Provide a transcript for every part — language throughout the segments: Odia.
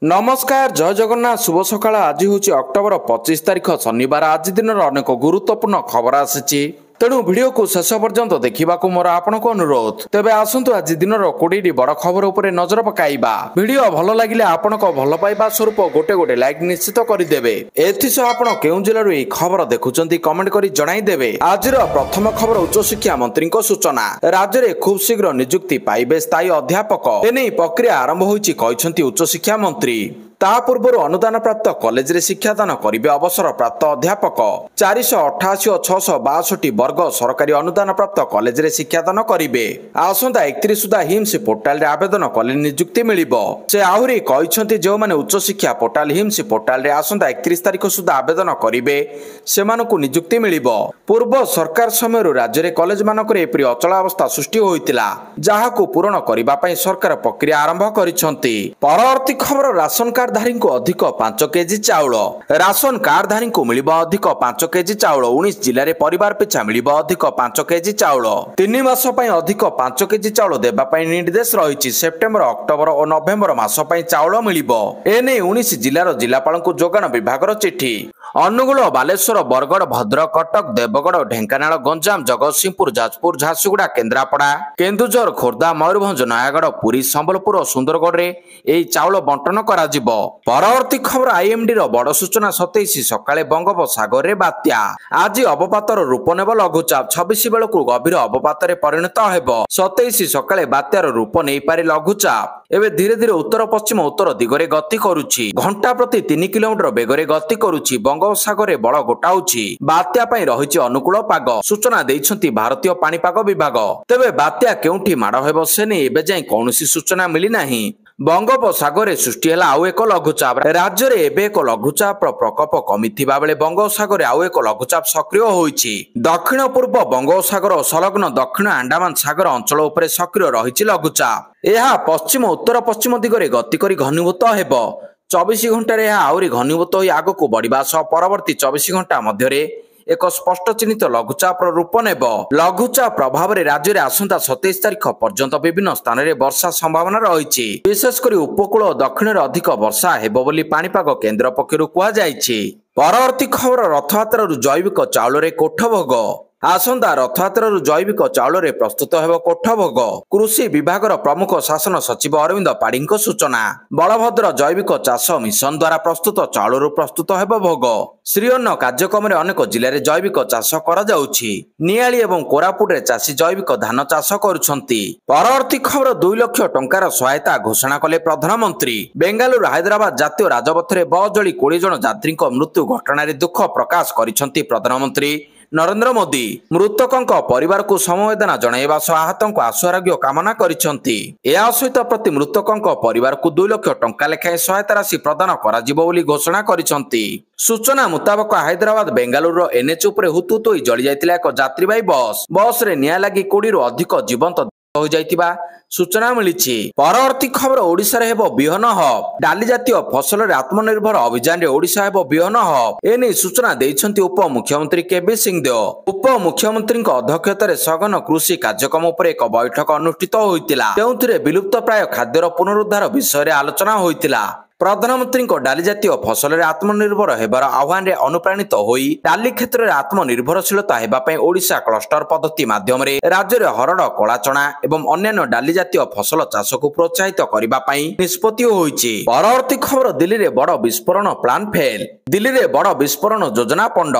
नमस्कार जय जगन्नाथ शुभ सकाळ। आज हूँ अक्टोबर 25 तारिख शनिवार। आज दिन अनेक गुरुत्वपूर्ण खबर आसी तेणु वीडियो को शेष पर्यंत देखा मोर आपण को अनुरोध। तेबे आसतु आज दिन 20 बड़ खबर उपर नजर पकाइबा। वीडियो भल लगिले आपण को भल पाइबा स्वरूप गोटे गोटे लाइक निश्चित करदेवे। एथिसह आपण केउ जिल्लारू ए खबर देखुचंती कमेंट करी जणाई देबे। आजिर प्रथम खबर उच्च शिक्षा मंत्री सूचना। राज्य में खूब शीघ्र नियुक्ति पाइबे स्थायी अध्यापक। एने प्रक्रिया आरंभ होईछि कहिसंती उच्च शिक्षा मंत्री। ता पूर्व अनुदान प्राप्त कॉलेज रे शिक्षादान करिबे अवसर प्राप्त अध्यापक। 488 और 662 वर्ग सरकारी अनुदान प्राप्त कॉलेज रे शिक्षादान करिबे। आसंता 31 सुधा हिम्स पोर्टाल रे आवेदन कले नियुक्ति मिलिबो। से आहुरी कहिसंती जो माने उच्च शिक्षा पोर्टाल हिम्स पोर्टाल रे आसंता 31 तारिख सुधा आवेदन करिबे सेमानकु नियुक्ति मिलिबो। पूर्व सरकार समय राज्य रे कॉलेज मानक रे एपरि अचलावस्था सृष्टि होइतिला, जाहाकु पूर्ण करिबा पई सरकार प्रक्रिया आरंभ करिसंती। परवर्ती खबर राशन कार्ड धारी को अधिक 5 केजी चाउल। राशन कार्ड धारी को मिलिबा अधिक 5 केजी चाउल। 19 जिले में परिवार पिछा मिलिबा अधिक 5 केजी चाउल। 3 मास पई अधिक 5 केजी चाउल देबा पई निर्देश रहिछि। सेप्टेम्बर अक्टोबर और नवेम्बर मास पई चाउल मिलिबो। एने 19 जिलार जिलापाल को जोगाण विभागर चिठी। अनुगुल बालेश्वर बरगड़ भद्रक कटक देवगढ़ ढेंकानाल गंजाम जगतसिंहपुर जाजपुर झारसुगुड़ा केन्द्रापड़ा केन्दुझर खोर्धा मयूरभंज नयागढ़ पुरी संबलपुर और सुंदरगढ़ रे एई चाउल बंटन करा जिवो। परवर्ती खबर आईएमडी रो बड़ सूचना। 27 सकाळे बंगोपसागर रे बात्या। आज अवपातर रूप नेब लघुचाप। 26 बेलकु गभीर अवपात रे परिणत हेबो। 27 सकाळे बात्यार रूप नै पारे लघुचाप। एबे धीरे धीरे उत्तर पश्चिम उत्तर दिगरे गति करुछि। घंटा प्रति 3 किलोमीटर बेगरे गति करुछि। बंगोपसागर रे बड़ गोटाउछि। बात्या पई रहिछि अनुकूल पाग। सूचना दैछंती भारतीय पाणीपाग विभाग। तेबे बात्या केउठी माड हेबो से नै एबे जाय कोनोसी सूचना मिली नाही। बंगोपसागर सृष्टि है आउ एक लघुचाप। राज्य में एबे एक लघुचाप प्रकोप कमिथिबा बेले बंगोपसागर आउ एक लघुचाप सक्रिय होईछि। दक्षिण पूर्व बंगोपसागर संलग्न दक्षिण अंडमान सागर अंचल उपरे सक्रिय रहिछि लघुचाप। यह पश्चिम उत्तर पश्चिम दिगरे गति करी घनीभूत हेबो। 24 घंटा रे आउरी घनीभूत होई आगको बढ़िबा सह परवर्ती 24 घंटा मध्यरे एक स्पष्ट चिन्हित लघुचाप रूप नेब। लघुचाप प्रभाव में राज्य में आसंता 27 तारिख पर्यंत विभिन्न स्थान में वर्षा संभावना रही। विशेषकर उपकूल और दक्षिण में अधिक वर्षा हेबो बोली पाणीपाग केन्द्र पक्षरु कुहा जायछि। परवर्ती खबर रथयात्रा जैविक चाउल रे कोठभोग। आसंता रथयात्रा जैविक चाउल रे प्रस्तुत हेबो कोठभोग। कृषि विभाग प्रमुख शासन सचिव अरविंद पाढ़ी सूचना। बलभद्र जैविक चाष मिशन द्वारा प्रस्तुत चाउल प्रस्तुत हेबो भोग। श्रीअन्न कार्यक्रम में अनेक जिले में जैविक चाष करा जाउछि। नियाली एवं कोरापुट रे चाषी जैविक धान चाष करुछंती। परवर्ती खबर 2 लाख टंकार सहायता घोषणा कले प्रधानमंत्री। बेंगालुरु हैदराबाद जातीय राजपथ रे बस जळी 20 जन यात्री मृत्यु घटना रे दुख प्रकाश करिसंती प्रधानमंत्री नरेंद्र मोदी। मृतकों परिवार को समवेदना जणाइबा सह आहतों को आशु आरोग्य कामना करिसंती। या सहित प्रति मृतकों परिवार को 2 लाख टंका लेखाएं सहायता राशि प्रदान करा जिवो बोली घोषणा करिसंती। सूचना मुताबक हैदराबाद बेंगालुरु एनएच उपरे हुतुतु होई जळी जायतिला एक यात्रीबाही बस रे निया लागि 20 रु अधिक जीवंत हो जाइतिबा सूचना मिली। परवर्ती खबर ओडिशा रे हेबो बिहन हब। डाली जातीय फसल रे आत्मनिर्भर अभियान रे ओडिशा हेबो बिहन हब। एने सूचना दैछंती उप मुख्यमंत्री केबी सिंहदेव। उप मुख्यमंत्री अध्यक्षता रे सघन कृषि कार्यक्रम उपर एक बैठक अनुष्ठित होइतिला। तेउथिरे विलुप्त प्राय खाद्यर पुनरुद्धार विषय रे आलोचना होइतिला। प्रधानमंत्री डाली जातीय फसल रे आत्मनिर्भर हेबार आह्वान रे अनुप्राणित होई डाली क्षेत्र में आत्मनिर्भरशीलता हेबा पई ओडिशा क्लस्टर पद्धति माध्यम रे राज्य रे हरड़ कला चना एवं अन्य डाली जातीय फसल चाष को प्रोत्साहित करबा पई निष्पत्ति होईछि। परवर्ती खबर दिल्ली रे बड़ विस्फोरण प्लान फेल। दिल्ली रे बड़ विस्फोरण योजना पंड।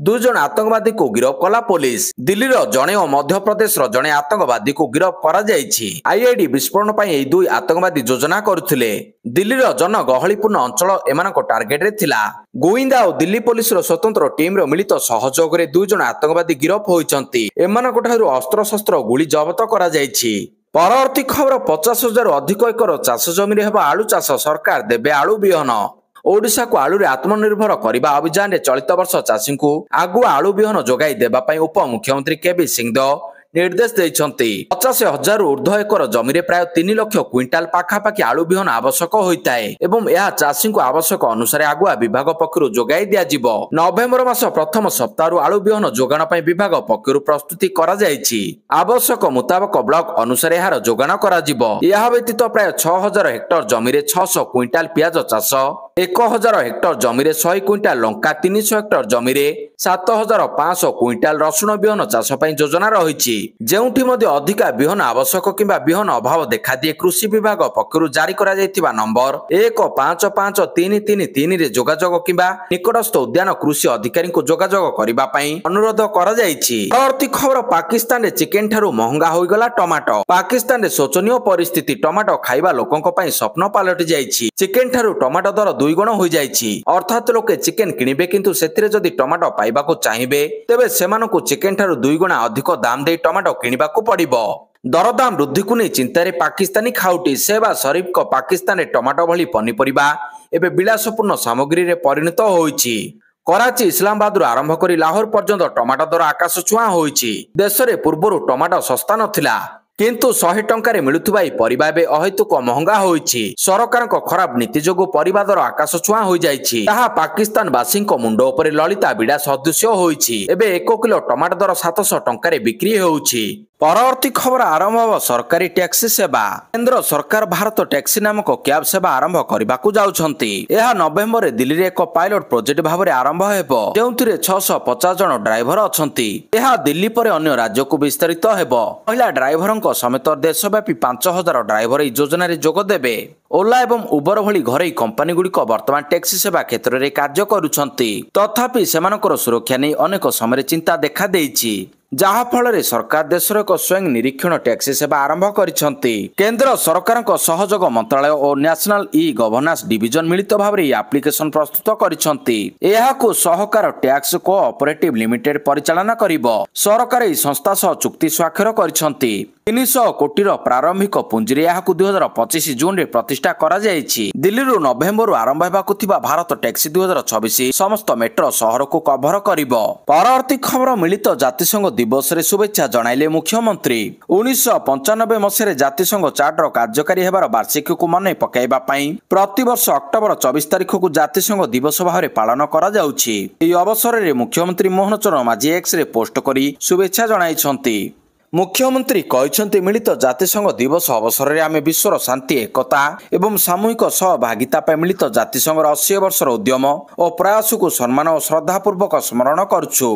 2 जन आतंकवादी को गिरफ्त कला पुलिस। दिल्ली जड़े और मध्य प्रदेश जड़े आतंकवादी को गिरफ्त करा जायछि। आईआईडी विस्फोरण पई एई 2 आतंकवादी योजना करुथिले। दिल्ली जन गहलीपूर्ण अंचल एमानक टार्गेट रे थिला। गोइंदा और दिल्ली पुलिस स्वतंत्र टीम रो मिलित सहयोग रे 2 जन आतंकवादी गिरफ्त होइचंती। एमानक ठारु अस्त्र शस्त्र गुली जब्त करा जायछि। परवर्ती खबर 50,000 अधिक एकर चाष जमी रे हेबा आलू चाष। सरकार देबे आलू बिहन। ओडिशा को आलू रे आत्मनिर्भर करिबा अभियान रे चलित वर्ष चाषी को आगुआ आलू बिहन जोगाई देबा पई उप मुख्यमंत्री केबी सिंहदेव ନିର୍ଦ୍ଦେଶ ଦେଇଛନ୍ତି। 50,000 ଊର୍ଦ୍ଧ୍ୱ ଏକର ଜମିରେ ପ୍ରାୟ 3 ଲକ୍ଷ କ୍ୱିଣ୍ଟାଲ ପାଖାପାଖି ଆଳୁ ବିହନ ଆବଶ୍ୟକ ହୋଇଥାଏ ଏବଂ ଏହା ଚାଷୀଙ୍କୁ ଆବଶ୍ୟକ ଅନୁସାରେ ଆଗୁଆ ବିଭାଗ ପକ୍ଷରୁ ଯୋଗାଇ ଦିଆଯିବ। ନଭେମ୍ବର ମାସ ପ୍ରଥମ ସପ୍ତାହରୁ ଆଳୁ ବିହନ ଯୋଗାଣ ପାଇଁ ବିଭାଗ ପକ୍ଷରୁ ପ୍ରସ୍ତୁତି କରାଯାଇଛି। ଆବଶ୍ୟକ ମୁତାବକ ବ୍ଲକ ଅନୁସାରେ ଏହାର ଯୋଗାଣ କରାଯିବ। ଏହା ବ୍ୟତୀତ ପ୍ରାୟ 6,000 ହେକ୍ଟର ଜମିରେ 600 କ୍ୱିଣ୍ଟାଲ ପିଆଜ ଚାଷ, 1,000 ହେକ୍ଟର ଜମିରେ 100 କ୍ୱିଣ୍ଟାଲ ଲଙ୍କା, 300 ହେକ୍ଟର ଜମିରେ 7,500 କ୍ୱିଣ୍ଟାଲ ରସୁଣ ବିହନ ଚାଷ ପାଇଁ ଯୋଜନା ରହିଛି। ଯେଉଁଠି ମଧ୍ୟ ଅଧିକା ବିହନ ଆବଶ୍ୟକ କିମ୍ବା ବିହନ ଅଭାବ ଦେଖାଦିଏ, କୃଷି ବିଭାଗ ପକ୍ଷରୁ ଜାରି କରାଯାଇଥିବା ନମ୍ବର 155,333ରେ ଯୋଗାଯୋଗ କିମ୍ବା ନିକଟସ୍ଥ ଉଦ୍ୟାନ କୃଷି ଅଧିକାରୀଙ୍କୁ ଯୋଗାଯୋଗ କରିବା ପାଇଁ ଅନୁରୋଧ କରାଯାଇଛି। ପରବର୍ତ୍ତୀ ଖବର, ପାକିସ୍ତାନରେ ଚିକେନ ଠାରୁ ମହଙ୍ଗା ହୋଇଗଲା ଟମାଟୋ। ପାକିସ୍ତାନରେ ଶୋଚନୀୟ ପରିସ୍ଥିତି। ଟମାଟୋ ଖାଇବା ଲୋକଙ୍କ ପାଇଁ ସ୍ୱପ୍ନ ପାଲଟି ଯାଇଛି। ଚିକେନ ଠାରୁ ଟମାଟୋ ଦର 2 ଗୁଣ ହୋଇଯାଇଛି। ଅର୍ଥାତ୍ ଲୋକେ ଚିକେନ କିଣିବେ, କିନ୍ତୁ ସେଥିରେ ଯଦି ଟମାଟୋ ପାଇବାକୁ ଚାହିଁବେ ତେବେ ସେମାନଙ୍କୁ ଚିକେନ ଠାରୁ 2 ଗୁଣା ଅଧିକ ଦାମ ଦେଇ ଟମାଟୋ କିଣିବାକୁ ପଡ଼ିବ। ଦରଦାମ ବୃଦ୍ଧିକୁ ନେଇ ଚିନ୍ତାରେ ପାକିସ୍ତାନୀ ଖାଉଟି। ସେହବାଜ ସରିଫଙ୍କ ପାକିସ୍ତାନରେ ଟମାଟୋ ଭଳି ପନିପରିବା ଏବେ ବିଳାସପୂର୍ଣ୍ଣ ସାମଗ୍ରୀରେ ପରିଣତ ହୋଇଛି। କରାଚି, ଇସଲାମାବାଦରୁ ଆରମ୍ଭ କରି ଲାହୋର ପର୍ଯ୍ୟନ୍ତ ଟମାଟୋ ଦର ଆକାଶ ଛୁଆଁ ହୋଇଛି। ଦେଶରେ ପୂର୍ବରୁ ଟମାଟୋ ଶସ୍ତା ନଥିଲା, କିନ୍ତୁ 100 ଟଙ୍କାରେ ମିଳୁଥିବା ଏହି ପରିବା ଏବେ ଅହେତୁକ ମହଙ୍ଗା ହୋଇଛି। ସରକାରଙ୍କ ଖରାପ ନୀତି ଯୋଗୁଁ ପରିବା ଦର ଆକାଶ ଛୁଆଁ ହୋଇଯାଇଛି। ତାହା ପାକିସ୍ତାନବାସୀଙ୍କ ମୁଣ୍ଡ ଉପରେ ଲଳିତା ବିଡ଼ା ସଦୃଶ୍ୟ ହୋଇଛି। ଏବେ 1 କିଲୋ ଟମାଟୋ ଦର 700 ଟଙ୍କାରେ ବିକ୍ରି ହେଉଛି। ପରବର୍ତ୍ତୀ ଖବର, ଆରମ୍ଭ ହେବ ସରକାରୀ ଟ୍ୟାକ୍ସି ସେବା। କେନ୍ଦ୍ର ସରକାର ଭାରତ ଟ୍ୟାକ୍ସି ନାମକ କ୍ୟାବ୍ ସେବା ଆରମ୍ଭ କରିବାକୁ ଯାଉଛନ୍ତି। ଏହା ନଭେମ୍ବରରେ ଦିଲ୍ଲୀରେ ଏକ ପାଇଲଟ ପ୍ରୋଜେକ୍ଟ ଭାବରେ ଆରମ୍ଭ ହେବ, ଯେଉଁଥିରେ 650 ଜଣ ଡ୍ରାଇଭର ଅଛନ୍ତି। ଏହା ଦିଲ୍ଲୀ ପରେ ଅନ୍ୟ ରାଜ୍ୟକୁ ବିସ୍ତାରିତ ହେବ। ମହିଳା ଡ୍ରାଇଭରଙ୍କ ସମେତ ଦେଶବ୍ୟାପୀ 5,000 ଡ୍ରାଇଭର ଏହି ଯୋଜନାରେ ଯୋଗ ଦେବେ। ଓଲା ଏବଂ ଉବର ଭଳି ଘରୋଇ କମ୍ପାନୀଗୁଡ଼ିକ ବର୍ତ୍ତମାନ ଟ୍ୟାକ୍ସି ସେବା କ୍ଷେତ୍ରରେ କାର୍ଯ୍ୟ କରୁଛନ୍ତି। ତଥାପି ସେମାନଙ୍କର ସୁରକ୍ଷା ନେଇ ଅନେକ ସମୟରେ ଚିନ୍ତା ଦେଖାଦେଇଛି, ଯାହାଫଳରେ ସରକାର ଦେଶର ଏକ ସ୍ୱୟଂ ନିରୀକ୍ଷଣ ଟ୍ୟାକ୍ସି ସେବା ଆରମ୍ଭ କରିଛନ୍ତି। କେନ୍ଦ୍ର ସରକାରଙ୍କ ସହଯୋଗ ମନ୍ତ୍ରାଳୟ ଓ ନ୍ୟାସନାଲ ଇ ଗଭର୍ନାନ୍ସ ଡିଭିଜନ ମିଳିତ ଭାବରେ ଏହି ଆପ୍ଲିକେସନ ପ୍ରସ୍ତୁତ କରିଛନ୍ତି। ଏହାକୁ ସହକାର ଟ୍ୟାକ୍ସ କୋଅପରେଟିଭ ଲିମିଟେଡ୍ ପରିଚାଳନା କରିବ। ସରକାର ଏହି ସଂସ୍ଥା ସହ ଚୁକ୍ତି ସ୍ୱାକ୍ଷର କରିଛନ୍ତି। 300 କୋଟିର ପ୍ରାରମ୍ଭିକ ପୁଞ୍ଜିରେ ଏହାକୁ 2025 ଜୁନରେ ପ୍ରତିଷ୍ଠା କରାଯାଇଛି। ଦିଲ୍ଲୀରୁ ନଭେମ୍ବରରୁ ଆରମ୍ଭ ହେବାକୁ ଥିବା ଭାରତ ଟ୍ୟାକ୍ସି 2026 ସମସ୍ତ ମେଟ୍ରୋ ସହରକୁ କଭର କରିବ। ପରବର୍ତ୍ତୀ ଖବର, ମିଳିତ ଜାତିସଂଘ ଦିବସରେ ଶୁଭେଚ୍ଛା ଜଣାଇଲେ ମୁଖ୍ୟମନ୍ତ୍ରୀ। 1995 ମସିହାରେ ଜାତିସଂଘ ଚାର୍ଟର କାର୍ଯ୍ୟକାରୀ ହେବାର ବାର୍ଷିକୀକୁ ମନେ ପକାଇବା ପାଇଁ ପ୍ରତିବର୍ଷ ଅକ୍ଟୋବର 24 ତାରିଖକୁ ଜାତିସଂଘ ଦିବସ ଭାବରେ ପାଳନ କରାଯାଉଛି। ଏହି ଅବସରରେ ମୁଖ୍ୟମନ୍ତ୍ରୀ ମୋହନ ଚରଣ ମାଝୀ ଏକ୍ସରେ ପୋଷ୍ଟ କରି ଶୁଭେଚ୍ଛା ଜଣାଇଛନ୍ତି। ମୁଖ୍ୟମନ୍ତ୍ରୀ କହିଛନ୍ତି, ମିଳିତ ଜାତିସଂଘ ଦିବସ ଅବସରରେ ଆମେ ବିଶ୍ୱର ଶାନ୍ତି, ଏକତା ଏବଂ ସାମୂହିକ ସହଭାଗିତା ପାଇଁ ମିଳିତ ଜାତିସଂଘର 80 ବର୍ଷର ଉଦ୍ୟମ ଓ ପ୍ରୟାସକୁ ସମ୍ମାନ ଓ ଶ୍ରଦ୍ଧାପୂର୍ବକ ସ୍ମରଣ କରୁଛୁ।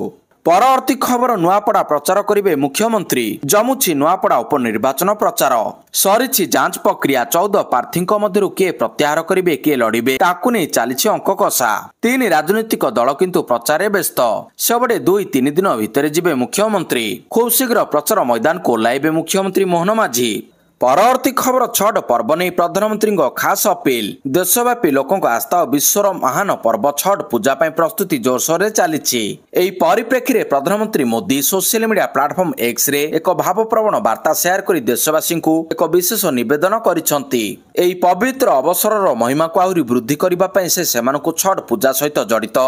ପରବର୍ତ୍ତୀ ଖବର, ନୂଆପଡ଼ା ପ୍ରଚାର କରିବେ ମୁଖ୍ୟମନ୍ତ୍ରୀ। ଜମୁଛି ନୂଆପଡ଼ା ଉପନିର୍ବାଚନ ପ୍ରଚାର। ସରିଛି ଯାଞ୍ଚ ପ୍ରକ୍ରିୟା। 14 ପ୍ରାର୍ଥୀଙ୍କ ମଧ୍ୟରୁ କିଏ ପ୍ରତ୍ୟାହାର କରିବେ, କିଏ ଲଢ଼ିବେ, ତାକୁ ନେଇ ଚାଲିଛି ଅଙ୍କ କଷା। 3 ରାଜନୈତିକ ଦଳ କିନ୍ତୁ ପ୍ରଚାରରେ ବ୍ୟସ୍ତ। ସେପଟେ 2-3 ଦିନ ଭିତରେ ଯିବେ ମୁଖ୍ୟମନ୍ତ୍ରୀ। ଖୁବ୍ ଶୀଘ୍ର ପ୍ରଚାର ମଇଦାନକୁ ଓହ୍ଲାଇବେ ମୁଖ୍ୟମନ୍ତ୍ରୀ ମୋହନ ମାଝୀ। ପରବର୍ତ୍ତୀ ଖବର, ଛଟ ପର୍ବ ନେଇ ପ୍ରଧାନମନ୍ତ୍ରୀଙ୍କ ଖାସ ଅପିଲ। ଦେଶବ୍ୟାପୀ ଲୋକଙ୍କ ଆସ୍ଥା ଓ ବିଶ୍ୱର ମହାନ ପର୍ବ ଛଟ ପୂଜା ପାଇଁ ପ୍ରସ୍ତୁତି ଜୋରସୋରରେ ଚାଲିଛି। ଏହି ପରିପ୍ରେକ୍ଷୀରେ ପ୍ରଧାନମନ୍ତ୍ରୀ ମୋଦି ସୋସିଆଲ ମିଡିଆ ପ୍ଲାଟଫର୍ମ ଏକ୍ସରେ ଏକ ଭାବପ୍ରବଣ ବାର୍ତ୍ତା ସେୟାର କରି ଦେଶବାସୀଙ୍କୁ ଏକ ବିଶେଷ ନିବେଦନ କରିଛନ୍ତି। ଏହି ପବିତ୍ର ଅବସରର ମହିମାକୁ ଆହୁରି ବୃଦ୍ଧି କରିବା ପାଇଁ ସେ ସେମାନଙ୍କୁ ଛଟ ପୂଜା ସହିତ ଜଡ଼ିତ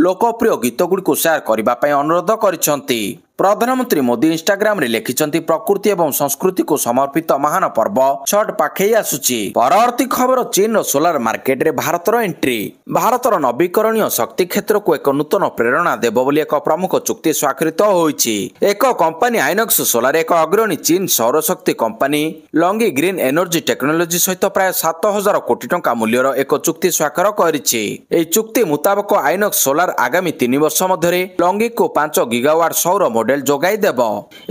ଲୋକପ୍ରିୟ ଗୀତଗୁଡ଼ିକୁ ସେୟାର କରିବା ପାଇଁ ଅନୁରୋଧ କରିଛନ୍ତି। ପ୍ରଧାନମନ୍ତ୍ରୀ ମୋଦି ଇନଷ୍ଟାଗ୍ରାମରେ ଲେଖିଛନ୍ତି, ପ୍ରକୃତି ଏବଂ ସଂସ୍କୃତିକୁ ସମର୍ପିତ ମହାନ ପର୍ବ ଛଟ ପାଖେଇ ଆସୁଛି। ପରବର୍ତ୍ତୀ ଖବର, ଚୀନର ସୋଲାର ମାର୍କେଟରେ ଭାରତର ଏଣ୍ଟ୍ରି। ଭାରତର ନବୀକରଣୀୟ ଶକ୍ତି କ୍ଷେତ୍ରକୁ ଏକ ନୂତନ ପ୍ରେରଣା ଦେବ ବୋଲି ଏକ ପ୍ରମୁଖ ଚୁକ୍ତି ସ୍ୱାକ୍ଷରିତ ହୋଇଛି। ଏକ କମ୍ପାନୀ ଆଇନକ୍ସ ସୋଲାର ଏକ ଅଗ୍ରଣୀ ଚୀନ ସୌରଶକ୍ତି କମ୍ପାନୀ ଲଙ୍ଗି ଗ୍ରୀନ୍ ଏନର୍ଜି ଟେକ୍ନୋଲୋଜି ସହିତ ପ୍ରାୟ 7,000 କୋଟି ଟଙ୍କା ମୂଲ୍ୟର ଏକ ଚୁକ୍ତି ସ୍ୱାକ୍ଷର କରିଛି। ଏହି ଚୁକ୍ତି ମୁତାବକ ଆଇନକ୍ସ ସୋଲାର ଆଗାମୀ 3 ବର୍ଷ ମଧ୍ୟରେ ଲଙ୍ଗିକୁ 5 ଗିଗାୱାଟ ସୌର ମଡେଲ ଯୋଗାଇ ଦେବ।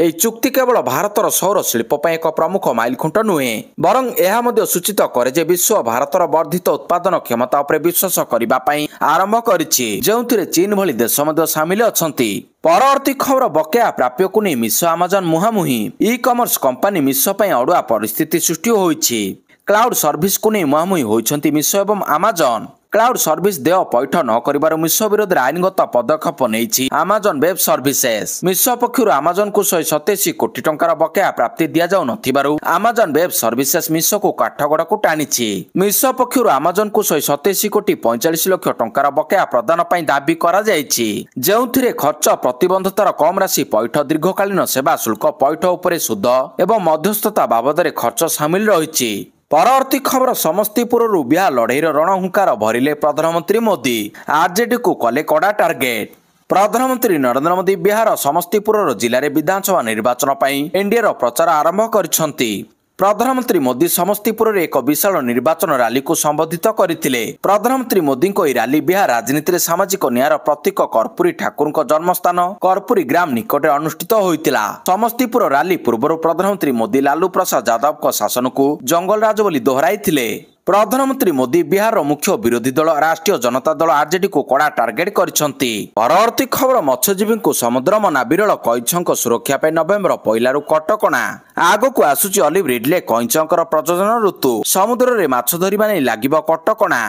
ଏହି ଚୁକ୍ତି କେବଳ ଭାରତର ସୌର ଶିଳ୍ପ ପାଇଁ ଏକ ପ୍ରମୁଖ ମାଇଲଖୁଣ୍ଟ ନୁହେଁ, ବରଂ ଏହା ମଧ୍ୟ ସୂଚିତ କରେ ଯେ ବିଶ୍ୱ ଭାରତର ବର୍ଦ୍ଧିତ ଉତ୍ପାଦନ କ୍ଷମତା ଉପରେ ବିଶ୍ୱାସ କରିବା ପାଇଁ ଆରମ୍ଭ କରିଛି, ଯେଉଁଥିରେ ଚୀନ ଭଳି ଦେଶ ମଧ୍ୟ ସାମିଲ ଅଛନ୍ତି। ପରବର୍ତ୍ତୀ ଖବର, ବକେୟା ପ୍ରାପ୍ୟକୁ ନେଇ ମିଶୋ ଆମାଜନ ମୁହାଁମୁହିଁ। ଇ କମର୍ସ କମ୍ପାନୀ ମିଶୋ ପାଇଁ ଅଡୁଆ ପରିସ୍ଥିତି ସୃଷ୍ଟି ହୋଇଛି। କ୍ଲାଉଡ ସର୍ଭିସକୁ ନେଇ ମୁହାଁମୁହିଁ ହୋଇଛନ୍ତି ମିଶୋ ଏବଂ ଆମାଜନ। କ୍ଲାଉଡ ସର୍ଭିସ ଦେୟ ପୈଠ ନ କରିବାରୁ ମିଶୋ ବିରୋଧରେ ଆଇନଗତ ପଦକ୍ଷେପ ନେଇଛି ଆମାଜନ ୱେବ ସର୍ଭିସେସ୍। ମିଶୋ ପକ୍ଷରୁ ଆମାଜନକୁ 187 କୋଟି ଟଙ୍କାର ବକେୟା ପ୍ରାପ୍ତି ଦିଆଯାଉ ନଥିବାରୁ ଆମାଜନ ୱେବ ସର୍ଭିସେସ୍ ମିଶୋକୁ କାଠଗଡକୁ ଟାଣିଛି। ମିଶୋ ପକ୍ଷରୁ ଆମାଜନକୁ 187 କୋଟି 45 ଲକ୍ଷ ଟଙ୍କାର ବକେୟା ପ୍ରଦାନ ପାଇଁ ଦାବି କରାଯାଇଛି, ଯେଉଁଥିରେ ଖର୍ଚ୍ଚ ପ୍ରତିବନ୍ଧତାର କମ୍ ରାଶି ପୈଠ, ଦୀର୍ଘକାଳୀନ ସେବା ଶୁଳ୍କ ପୈଠ ଉପରେ ସୁଧ ଏବଂ ମଧ୍ୟସ୍ଥତା ବାବଦରେ ଖର୍ଚ୍ଚ ସାମିଲ ରହିଛି। ପରବର୍ତ୍ତୀ ଖବର ସମସ୍ତିପୁରରୁ ବିହାର ଲଢେଇର ରଣହୁଙ୍କାର ଭରିଲେ ପ୍ରଧାନମନ୍ତ୍ରୀ ମୋଦି, ଆରଜେଡିକୁ କଲେ କଡା ଟାର୍ଗେଟ। ପ୍ରଧାନମନ୍ତ୍ରୀ ନରେନ୍ଦ୍ର ମୋଦି ବିହାର ସମସ୍ତିପୁରର ଜିଲ୍ଲାରେ ବିଧାନସଭା ନିର୍ବାଚନ ପାଇଁ ଏନଡିଏର ପ୍ରଚାର ଆରମ୍ଭ କରିଛନ୍ତି। ପ୍ରଧାନମନ୍ତ୍ରୀ ମୋଦି ସମସ୍ତିପୁରରେ ଏକ ବିଶାଳ ନିର୍ବାଚନ ରାଲିକୁ ସମ୍ବୋଧିତ କରିଥିଲେ। ପ୍ରଧାନମନ୍ତ୍ରୀ ମୋଦିଙ୍କ ଏହି ରାଲି ବିହାର ରାଜନୀତିରେ ସାମାଜିକ ନ୍ୟାୟର ପ୍ରତୀକ କର୍ପୂରୀ ଠାକୁରଙ୍କ ଜନ୍ମସ୍ଥାନ କର୍ପୂରୀ ଗ୍ରାମ ନିକଟରେ ଅନୁଷ୍ଠିତ ହୋଇଥିଲା। ସମସ୍ତିପୁର ରାଲି ପୂର୍ବରୁ ପ୍ରଧାନମନ୍ତ୍ରୀ ମୋଦି ଲାଲୁ ପ୍ରସାଦ ଯାଦବଙ୍କ ଶାସନକୁ ଜଙ୍ଗଲରାଜ ବୋଲି ଦୋହରାଇଥିଲେ। ପ୍ରଧାନମନ୍ତ୍ରୀ ମୋଦି ବିହାରର ମୁଖ୍ୟ ବିରୋଧୀ ଦଳ ରାଷ୍ଟ୍ରୀୟ ଜନତା ଦଳ ଆରଜେଡିକୁ କଡା ଟାର୍ଗେଟ କରିଛନ୍ତି। ପରବର୍ତ୍ତୀ ଖବର ମତ୍ସ୍ୟଜୀବୀଙ୍କୁ ସମୁଦ୍ର ମନା, ବିରଳ କଇଁଛଙ୍କ ସୁରକ୍ଷା ପାଇଁ ନଭେମ୍ବର 1ରୁ କଟକଣା। ଆଗକୁ ଆସୁଛି ଅଲିଭ ରିଡଲେ କଇଁଛଙ୍କର ପ୍ରଜନନ ଋତୁ, ସମୁଦ୍ରରେ ମାଛ ଧରିବା ନେଇ ଲାଗିବ କଟକଣା।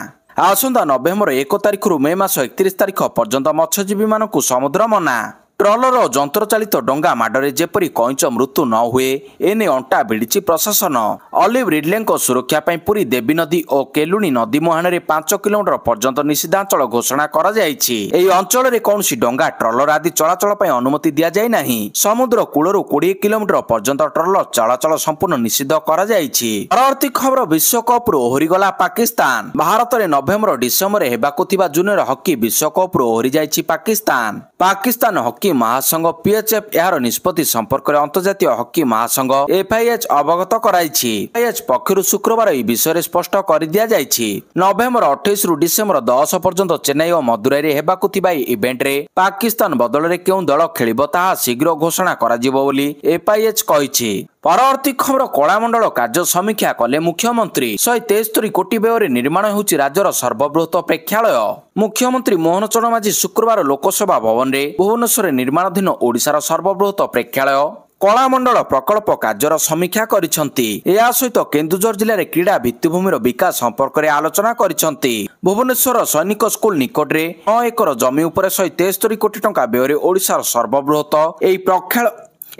ଆସନ୍ତା ନଭେମ୍ବର 1 ତାରିଖରୁ ମେ ମାସ 31 ତାରିଖ ପର୍ଯ୍ୟନ୍ତ ମତ୍ସ୍ୟଜୀବୀମାନଙ୍କୁ ସମୁଦ୍ର ମନା। ଟ୍ରଲର ଓ ଯନ୍ତ୍ରଚାଳିତ ଡଙ୍ଗା ମାଡରେ ଯେପରି କଇଁଛ ମୃତ୍ୟୁ ନ ହୁଏ, ଏନେଇ ଅଣ୍ଟା ଭିଡ଼ିଛି ପ୍ରଶାସନ। ଅଲିଭ ରିଡଲେଙ୍କ ସୁରକ୍ଷା ପାଇଁ ପୁରୀ ଦେବୀ ନଦୀ ଓ କେଲୁଣୀ ନଦୀ ମୁହାଣରେ 5 କିଲୋମିଟର ପର୍ଯ୍ୟନ୍ତ ନିଷିଦ୍ଧାଞ୍ଚଳ ଘୋଷଣା କରାଯାଇଛି। ଏହି ଅଞ୍ଚଳରେ କୌଣସି ଡଙ୍ଗା, ଟ୍ରଲର ଆଦି ଚଳାଚଳ ପାଇଁ ଅନୁମତି ଦିଆଯାଇ ନାହିଁ। ସମୁଦ୍ର କୂଳରୁ 20 କିଲୋମିଟର ପର୍ଯ୍ୟନ୍ତ ଟ୍ରଲର ଚଳାଚଳ ସମ୍ପୂର୍ଣ୍ଣ ନିଷିଦ୍ଧ କରାଯାଇଛି। ପରବର୍ତ୍ତୀ ଖବର ବିଶ୍ୱକପ୍ରୁ ଓହରିଗଲା ପାକିସ୍ତାନ। ଭାରତରେ ନଭେମ୍ବର ଡିସେମ୍ବରରେ ହେବାକୁ ଥିବା ଜୁନିୟର ହକି ବିଶ୍ୱକପ୍ରୁ ଓହରି ଯାଇଛି ପାକିସ୍ତାନ। ପାକିସ୍ତାନ ହକି ମହାସଂଘ PHF ଏହାର ନିଷ୍ପତ୍ତି ସମ୍ପର୍କରେ ଅନ୍ତର୍ଜାତୀୟ ହକି ମହାସଂଘ FIH ଅବଗତ କରାଇଛି। FIH ପକ୍ଷରୁ ଶୁକ୍ରବାର ଏହି ବିଷୟରେ ସ୍ପଷ୍ଟ କରିଦିଆଯାଇଛି। ନଭେମ୍ବର 28ରୁ ଡିସେମ୍ବର 10 ପର୍ଯ୍ୟନ୍ତ ଚେନ୍ନାଇ ଓ ମଦୁରାଇରେ ହେବାକୁ ଥିବା ଏହି ଇଭେଣ୍ଟରେ ପାକିସ୍ତାନ ବଦଳରେ କେଉଁ ଦଳ ଖେଳିବ ତାହା ଶୀଘ୍ର ଘୋଷଣା କରାଯିବ ବୋଲି FIH କହିଛି। ପରବର୍ତ୍ତୀ ଖବର କଳାମଣ୍ଡଳ କାର୍ଯ୍ୟ ସମୀକ୍ଷା କଲେ ମୁଖ୍ୟମନ୍ତ୍ରୀ। 173 କୋଟି ବ୍ୟୟରେ ନିର୍ମାଣ ହେଉଛି ରାଜ୍ୟର ସର୍ବବୃହତ ପ୍ରେକ୍ଷାଳୟ। ମୁଖ୍ୟମନ୍ତ୍ରୀ ମୋହନ ଚରଣ ମାଝୀ ଶୁକ୍ରବାର ଲୋକସଭା ଭବନରେ ଭୁବନେଶ୍ୱରରେ ନିର୍ମାଣାଧୀନ ଓଡ଼ିଶାର ସର୍ବବୃହତ ପ୍ରେକ୍ଷାଳୟ କଳାମଣ୍ଡଳ ପ୍ରକଳ୍ପ କାର୍ଯ୍ୟର ସମୀକ୍ଷା କରିଛନ୍ତି। ଏହା ସହିତ କେନ୍ଦୁଝର ଜିଲ୍ଲାରେ କ୍ରୀଡ଼ା ଭିତ୍ତିଭୂମିର ବିକାଶ ସମ୍ପର୍କରେ ଆଲୋଚନା କରିଛନ୍ତି। ଭୁବନେଶ୍ୱର ସୈନିକ ସ୍କୁଲ ନିକଟରେ 9 ଏକର ଜମି ଉପରେ 173 କୋଟି ଟଙ୍କା ବ୍ୟୟରେ ଓଡ଼ିଶାର ସର୍ବବୃହତ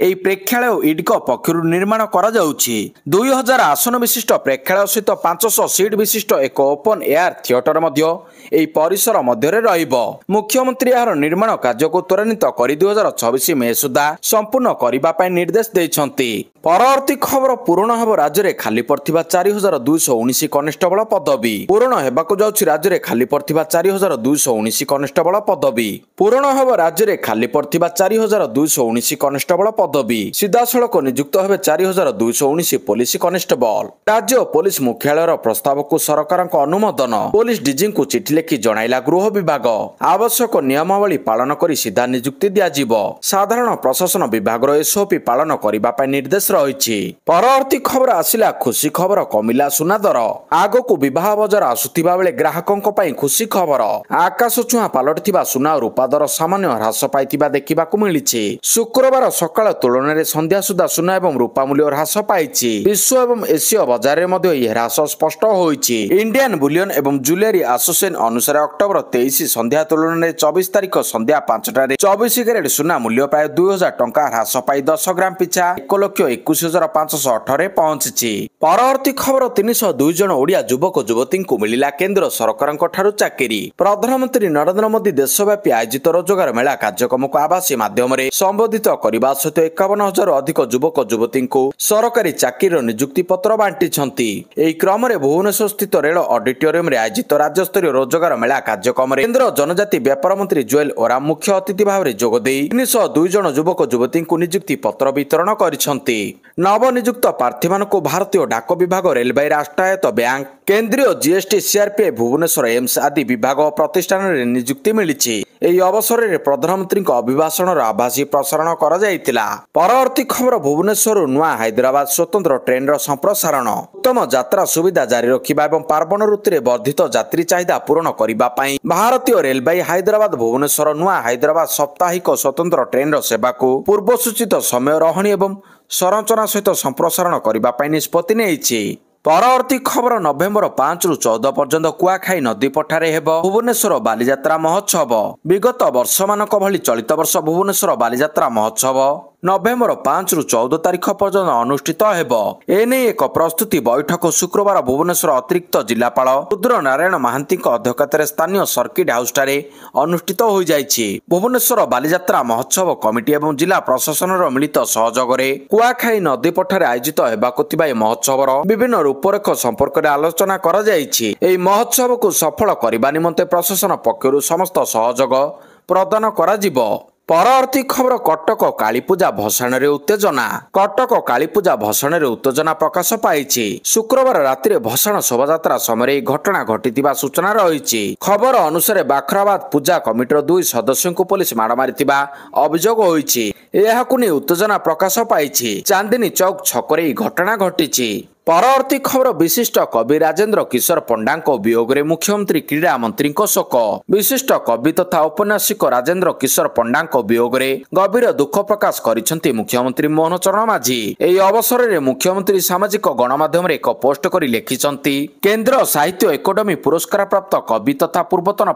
ଏହି ପ୍ରେକ୍ଷାଳୟ ଇଡ୍କ ପକ୍ଷରୁ ନିର୍ମାଣ କରାଯାଉଛି। 2000 ଆସନ ବିଶିଷ୍ଟ ପ୍ରେକ୍ଷାଳୟ ସହିତ 500 ସିଟ୍ ବିଶିଷ୍ଟ ଏକ ଓପନ ଏୟାର ଥିଏଟର ମଧ୍ୟ ଏହି ପରିସର ମଧ୍ୟରେ ରହିବ। ମୁଖ୍ୟମନ୍ତ୍ରୀ ଏହାର ନିର୍ମାଣ କାର୍ଯ୍ୟକୁ ତ୍ୱରାନ୍ୱିତ କରି 2026 ମେ ସୁଦ୍ଧା ସମ୍ପୂର୍ଣ୍ଣ କରିବା ପାଇଁ ନିର୍ଦ୍ଦେଶ ଦେଇଛନ୍ତି। ପରବର୍ତ୍ତୀ ଖବର ପୂରଣ ହେବ ରାଜ୍ୟରେ ଖାଲି ପଡ଼ିଥିବା 4219 କନେଷ୍ଟବଳ ପଦବୀ। ପୂରଣ ହେବାକୁ ଯାଉଛି ରାଜ୍ୟରେ ଖାଲି ପଡ଼ିଥିବା 4219 କନେଷ୍ଟବଳ ପଦବୀ। ପୂରଣ ହେବ ରାଜ୍ୟରେ ଖାଲି ପଡ଼ିଥିବା 4219 କନେଷ୍ଟବଳ ପଦବୀ। ସିଧାସଳଖ ନିଯୁକ୍ତ ହେବେ 4219 ପୋଲିସ କନେଷ୍ଟବଳ। ରାଜ୍ୟ ପୋଲିସ ମୁଖ୍ୟାଳୟର ପ୍ରସ୍ତାବକୁ ସରକାରଙ୍କ ଅନୁମୋଦନ। ପୋଲିସ ଡିଜିଙ୍କୁ ଚିଠି ଲେଖି ଜଣାଇଲା ଗୃହ ବିଭାଗ। ଆବଶ୍ୟକ ନିୟମାବଳୀ ପାଳନ କରି ସିଧା ନିଯୁକ୍ତି ଦିଆଯିବ। ସାଧାରଣ ପ୍ରଶାସନ ବିଭାଗର SOP ପାଳନ କରିବା ପାଇଁ ନିର୍ଦ୍ଦେଶ ରହିଛି। ପରବର୍ତ୍ତୀ ଖବର ଆସିଲା ଖୁସି ଖବର, କମିଲା ସୁନା ଦର। ଆଗକୁ ବିବାହ ବଜାର ଆସୁଥିବା ବେଳେ ଗ୍ରାହକଙ୍କ ପାଇଁ ଖୁସି ଖବର। ଆକାଶ ଛୁଆଁ ପାଲଟିଥିବା ସୁନା ଓ ରୂପା ଦର ସାମାନ୍ୟ ହ୍ରାସ ପାଇଥିବା ଦେଖିବାକୁ ମିଳିଛି। ଶୁକ୍ରବାର ସକାଳ ତୁଳନାରେ ସନ୍ଧ୍ୟା ସୁଦ୍ଧା ସୁନା ଏବଂ ରୂପା ମୂଲ୍ୟ ହ୍ରାସ ପାଇଛି। ବିଶ୍ୱ ଏବଂ ଏସୀୟ ବଜାରରେ ମଧ୍ୟ ଏହି ହ୍ରାସ ସ୍ପଷ୍ଟ ହୋଇଛି। ଇଣ୍ଡିଆନ ବୁଲିୟନ ଏବଂ ଜୁଏଲାରୀ ଆସୋସିଏସନ ଅନୁସାରେ ଅକ୍ଟୋବର 23 ସନ୍ଧ୍ୟା ତୁଳନାରେ 24 ତାରିଖ ସନ୍ଧ୍ୟା 5ଟାରେ 24 କ୍ୟାରେଟ ସୁନା ମୂଲ୍ୟ ପ୍ରାୟ 2000 ଟଙ୍କା ହ୍ରାସ ପାଇ 10 ଗ୍ରାମ ପିଛା 1,21,508ରେ ପହଞ୍ଚିଛି। ପରବର୍ତ୍ତୀ ଖବର 302 ଜଣ ଓଡ଼ିଆ ଯୁବକ ଯୁବତୀଙ୍କୁ ମିଳିଲା କେନ୍ଦ୍ର ସରକାରଙ୍କ ଠାରୁ ଚାକିରି। ପ୍ରଧାନମନ୍ତ୍ରୀ ନରେନ୍ଦ୍ର ମୋଦି ଦେଶବ୍ୟାପୀ ଆୟୋଜିତ ରୋଜଗାର ମେଳା କାର୍ଯ୍ୟକ୍ରମକୁ ଆଭାସୀ ମାଧ୍ୟମରେ ସମ୍ବୋଧିତ କରିବା ସହିତ 51,000ରୁ ଅଧିକ ଯୁବକ ଯୁବତୀଙ୍କୁ ସରକାରୀ ଚାକିରିର ନିଯୁକ୍ତି ପତ୍ର ବାଣ୍ଟିଛନ୍ତି। ଏହି କ୍ରମରେ ଭୁବନେଶ୍ୱର ସ୍ଥିତ ରେଳ ଅଡିଟୋରିୟମରେ ଆୟୋଜିତ ରାଜ୍ୟସ୍ତରୀୟ ରୋଜଗାର ମେଳା କାର୍ଯ୍ୟକ୍ରମରେ କେନ୍ଦ୍ର ଜନଜାତି ବ୍ୟାପାର ମନ୍ତ୍ରୀ ଜୁଏଲ ଓରାମ ମୁଖ୍ୟ ଅତିଥି ଭାବରେ ଯୋଗଦେଇ 302 ଜଣ ଯୁବକ ଯୁବତୀଙ୍କୁ ନିଯୁକ୍ତି ପତ୍ର ବିତରଣ କରିଛନ୍ତି। ନବନିଯୁକ୍ତ ପ୍ରାର୍ଥୀମାନଙ୍କୁ ଭାରତୀୟ ଡାକ ବିଭାଗ, ରେଳବାଇ, ରାଷ୍ଟ୍ରାୟତ୍ତ ବ୍ୟାଙ୍କ, କେନ୍ଦ୍ରୀୟ GST, CRPF, ଭୁବନେଶ୍ୱର ଏମ୍ସ ଆଦି ବିଭାଗ ଓ ପ୍ରତିଷ୍ଠାନରେ ନିଯୁକ୍ତି ମିଳିଛି। ଏହି ଅବସରରେ ପ୍ରଧାନମନ୍ତ୍ରୀଙ୍କ ଅଭିଭାଷଣର ଆଭାସୀ ପ୍ରସାରଣ କରାଯାଇଥିଲା। ପରବର୍ତ୍ତୀ ଖବର ଭୁବନେଶ୍ୱରରୁ ନୂଆ ହାଇଦ୍ରାବାଦ ସ୍ୱତନ୍ତ୍ର ଟ୍ରେନ୍ର ସମ୍ପ୍ରସାରଣ। ଉତ୍ତମ ଯାତ୍ରା ସୁବିଧା ଜାରି ରଖିବା ଏବଂ ପାର୍ବଣ ଋତୁରେ ବର୍ଦ୍ଧିତ ଯାତ୍ରୀ ଚାହିଦା ପୂରଣ କରିବା ପାଇଁ ଭାରତୀୟ ରେଳବାଇ ହାଇଦ୍ରାବାଦ ଭୁବନେଶ୍ୱର ନୂଆ ହାଇଦ୍ରାବାଦ ସାପ୍ତାହିକ ସ୍ୱତନ୍ତ୍ର ଟ୍ରେନ୍ର ସେବାକୁ ପୂର୍ବ ସୂଚିତ ସମୟ ରହଣି ଏବଂ ସଂରଚନା ସହିତ ସମ୍ପ୍ରସାରଣ କରିବା ପାଇଁ ନିଷ୍ପତ୍ତି ନେଇଛି। ପରବର୍ତ୍ତୀ ଖବର ନଭେମ୍ବର 5ରୁ 14 ପର୍ଯ୍ୟନ୍ତ କୁଆଖାଇ ନଦୀ ପଠାରେ ହେବ ଭୁବନେଶ୍ୱର ବାଲିଯାତ୍ରା ମହୋତ୍ସବ। ବିଗତ ବର୍ଷମାନଙ୍କ ଭଳି ଚଳିତ ବର୍ଷ ଭୁବନେଶ୍ୱର ବାଲିଯାତ୍ରା ମହୋତ୍ସବ ନଭେମ୍ବର 5ରୁ 14 ତାରିଖ ପର୍ଯ୍ୟନ୍ତ ଅନୁଷ୍ଠିତ ହେବ। ଏନେଇ ଏକ ପ୍ରସ୍ତୁତି ବୈଠକ ଶୁକ୍ରବାର ଭୁବନେଶ୍ୱର ଅତିରିକ୍ତ ଜିଲ୍ଲାପାଳ ରୁଦ୍ର ନାରାୟଣ ମହାନ୍ତିଙ୍କ ଅଧ୍ୟକ୍ଷତାରେ ସ୍ଥାନୀୟ ସର୍କିଟ ହାଉସଠାରେ ଅନୁଷ୍ଠିତ ହୋଇଯାଇଛି। ଭୁବନେଶ୍ୱର ବାଲିଯାତ୍ରା ମହୋତ୍ସବ କମିଟି ଏବଂ ଜିଲ୍ଲା ପ୍ରଶାସନର ମିଳିତ ସହଯୋଗରେ କୁଆଖାଇ ନଦୀ ପଠାରେ ଆୟୋଜିତ ହେବାକୁ ଥିବା ଏହି ମହୋତ୍ସବର ବିଭିନ୍ନ ରୂପରେଖ ସମ୍ପର୍କରେ ଆଲୋଚନା କରାଯାଇଛି। ଏହି ମହୋତ୍ସବକୁ ସଫଳ କରିବା ନିମନ୍ତେ ପ୍ରଶାସନ ପକ୍ଷରୁ ସମସ୍ତ ସହଯୋଗ ପ୍ରଦାନ କରାଯିବ। ପରବର୍ତ୍ତୀ ଖବର କଟକ କାଳୀପୂଜା ଭସାଣରେ ଉତ୍ତେଜନା। କଟକ କାଳୀପୂଜା ଭସାଣରେ ଉତ୍ତେଜନା ପ୍ରକାଶ ପାଇଛି। ଶୁକ୍ରବାର ରାତିରେ ଭସାଣ ଶୋଭାଯାତ୍ରା ସମୟରେ ଏହି ଘଟଣା ଘଟିଥିବା ସୂଚନା ରହିଛି। ଖବର ଅନୁସାରେ ବାଖରାବାଦ ପୂଜା କମିଟିର 2 ସଦସ୍ୟଙ୍କୁ ପୋଲିସ ମାଡ଼ ମାରିଥିବା ଅଭିଯୋଗ ହୋଇଛି। ଏହାକୁ ନେଇ ଉତ୍ତେଜନା ପ୍ରକାଶ ପାଇଛି। ଚାନ୍ଦିନୀ ଚୌକ ଛକରେ ଏହି ଘଟଣା ଘଟିଛି। ପରବର୍ତ୍ତୀ ଖବର ବିଶିଷ୍ଟ କବି ରାଜେନ୍ଦ୍ର କିଶୋର ପଣ୍ଡାଙ୍କ ବିୟୋଗରେ ମୁଖ୍ୟମନ୍ତ୍ରୀ କ୍ରୀଡ଼ା ମନ୍ତ୍ରୀଙ୍କ ଶୋକ। ବିଶିଷ୍ଟ କବି ତଥା ଔପନ୍ୟାସିକ ରାଜେନ୍ଦ୍ର କିଶୋର ପଣ୍ଡାଙ୍କ ବିୟୋଗରେ ଗଭୀର ଦୁଃଖ ପ୍ରକାଶ କରିଛନ୍ତି ମୁଖ୍ୟମନ୍ତ୍ରୀ ମୋହନ ଚରଣ ମାଝୀ। ଏହି ଅବସରରେ ମୁଖ୍ୟମନ୍ତ୍ରୀ ସାମାଜିକ ଗଣମାଧ୍ୟମରେ ଏକ ପୋଷ୍ଟ କରି ଲେଖିଛନ୍ତି, କେନ୍ଦ୍ର ସାହିତ୍ୟ ଏକାଡେମୀ ପୁରସ୍କାର ପ୍ରାପ୍ତ କବି ତଥା ପୂର୍ବତନ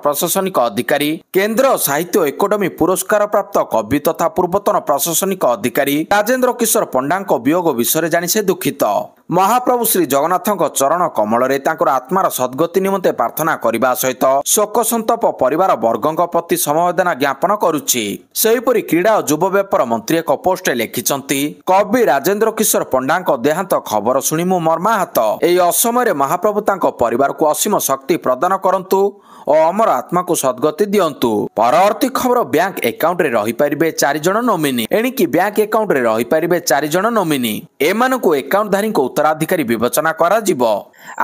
ପ୍ରଶାସନିକ ଅଧିକାରୀ ରାଜେନ୍ଦ୍ର କିଶୋର ପଣ୍ଡାଙ୍କ ବିୟୋଗ ବିଷୟରେ ଜାଣି ସେ ଦୁଃଖିତ। ମହାପ୍ରଭୁ ଶ୍ରୀ ଜଗନ୍ନାଥଙ୍କ ଚରଣ କମଳରେ ତାଙ୍କର ଆତ୍ମାର ସଦ୍ଗତି ନିମନ୍ତେ ପ୍ରାର୍ଥନା କରିବା ସହିତ ଶୋକ ସନ୍ତପ ପରିବାର ବର୍ଗଙ୍କ ପ୍ରତି ସମବେଦନା ଜ୍ଞାପନ କରୁଛି। ସେହିପରି କ୍ରୀଡ଼ା ଓ ଯୁବ ବ୍ୟାପାର ମନ୍ତ୍ରୀ ଏକ ପୋଷ୍ଟରେ ଲେଖିଛନ୍ତି, କବି ରାଜେନ୍ଦ୍ର କିଶୋର ପଣ୍ଡାଙ୍କ ଦେହାନ୍ତ ଖବର ଶୁଣି ମୁଁ ମର୍ମାହତ। ଏହି ଅସମୟରେ ମହାପ୍ରଭୁ ତାଙ୍କ ପରିବାରକୁ ଅସୀମ ଶକ୍ତି ପ୍ରଦାନ କରନ୍ତୁ ଓ ଅମର ଆତ୍ମାକୁ ସଦ୍ଗତି ଦିଅନ୍ତୁ। ପରବର୍ତ୍ତୀ ଖବର ବ୍ୟାଙ୍କ ଆକାଉଣ୍ଟରେ ରହିପାରିବେ 4 ଜଣ ନୋମିନି। ଏଣିକି ବ୍ୟାଙ୍କ ଆକାଉଣ୍ଟରେ ରହିପାରିବେ 4 ଜଣ ନୋମିନି। ଏମାନଙ୍କୁ ଆକାଉଣ୍ଟଧାରୀଙ୍କ ଉତ୍ତରାଧିକାରୀ ବିବେଚନା କରାଯିବ।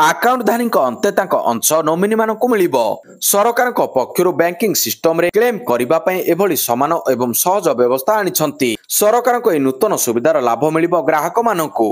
ଆକାଉଣ୍ଟଧାରୀଙ୍କ ଅନ୍ତେ ତାଙ୍କ ଅଂଶ ନୋମିନିମାନଙ୍କୁ ମିଳିବ। ସରକାରଙ୍କ ପକ୍ଷରୁ ବ୍ୟାଙ୍କିଂ ସିଷ୍ଟମରେ କ୍ଲେମ କରିବା ପାଇଁ ଏଭଳି ସମାନ ଏବଂ ସହଜ ବ୍ୟବସ୍ଥା ଆଣିଛନ୍ତି। ସରକାରଙ୍କ ଏହି ନୂତନ ସୁବିଧାର ଲାଭ ମିଳିବ ଗ୍ରାହକମାନଙ୍କୁ।